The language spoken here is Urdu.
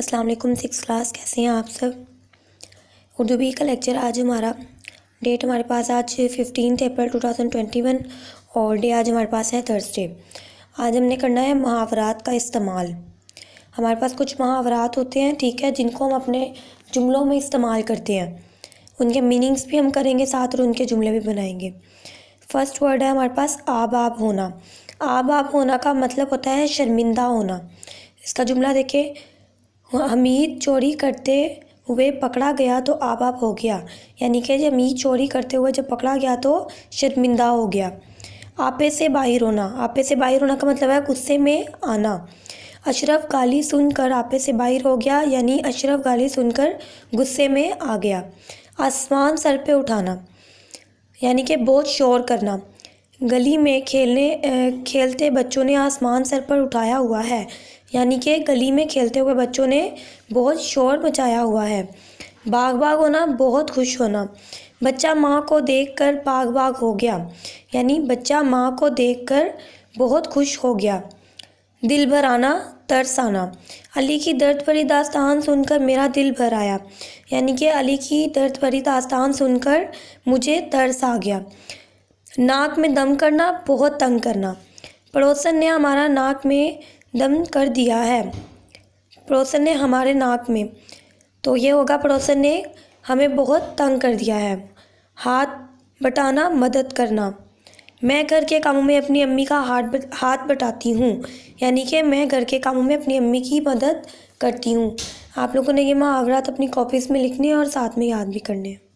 السلام علیکم 6 کلاس، کیسے ہیں آپ سب؟ اردو بھی کا لیکچر آج ہمارا ڈیٹ ہمارے پاس آج 15 اپریل 2021 اور ڈے آج ہمارے پاس ہے تھرسڈے۔ آج ہم نے کرنا ہے محاورات کا استعمال۔ ہمارے پاس کچھ محاورات ہوتے ہیں، ٹھیک ہے، جن کو ہم اپنے جملوں میں استعمال کرتے ہیں۔ ان کے میننگز بھی ہم کریں گے ساتھ اور ان کے جملے بھی بنائیں گے۔ فرسٹ ورڈ ہے ہمارے پاس آب آب ہونا۔ آب آب ہونا کا مطلب ہوتا ہے شرمندہ ہونا۔ اس کا جملہ دیکھیں، حمید چوری کرتے ہوئے پکڑا گیا تو آب آب ہو گیا، یعنی کہ حمید چوری کرتے ہوئے جب پکڑا گیا تو شرمندہ ہو گیا۔ آپے سے باہر ہونا۔ آپے سے باہر ہونا کا مطلب ہے غصے میں آنا۔ اشرف گالی سن کر آپے سے باہر ہو گیا، یعنی اشرف گالی سن کر غصے میں آ گیا۔ آسمان سر پہ اٹھانا، یعنی کہ بہت شور کرنا۔ گلی میں کھیلتے بچوں نے آسمان سر پر اٹھایا ہوا ہے، یعنی کہ گلی میں کھیلتے ہوئے بچوں نے بہت شور مچایا ہوا ہے۔ باغ باغ ہونا، بہت خوش ہونا۔ بچہ ماں کو دیکھ کر باغ باغ ہو گیا، یعنی بچہ ماں کو دیکھ کر بہت خوش ہو گیا۔ دل بھر آنا، ترس آنا۔ علی کی درد بھری داستان سن کر میرا دل بھر آیا، یعنی کہ علی کی درد بھری داستان سن کر مجھے ترس آ گیا۔ ناک میں دم کرنا، بہت تنگ کرنا۔ پڑوسن نے ہمارا ناک میں دم کر دیا ہے۔ پڑوسن نے ہمارے ناک میں، تو یہ ہوگا پڑوسن نے ہمیں بہت تنگ کر دیا ہے۔ ہاتھ بٹانا، مدد کرنا۔ میں گھر کے کاموں میں اپنی امی کا ہاتھ بٹاتی ہوں، یعنی کہ میں گھر کے کاموں میں اپنی امی کی مدد کرتی ہوں۔ آپ لوگوں نے یہ محاورات اپنی کاپیز میں لکھنے اور ساتھ میں یاد بھی کرنے ہیں۔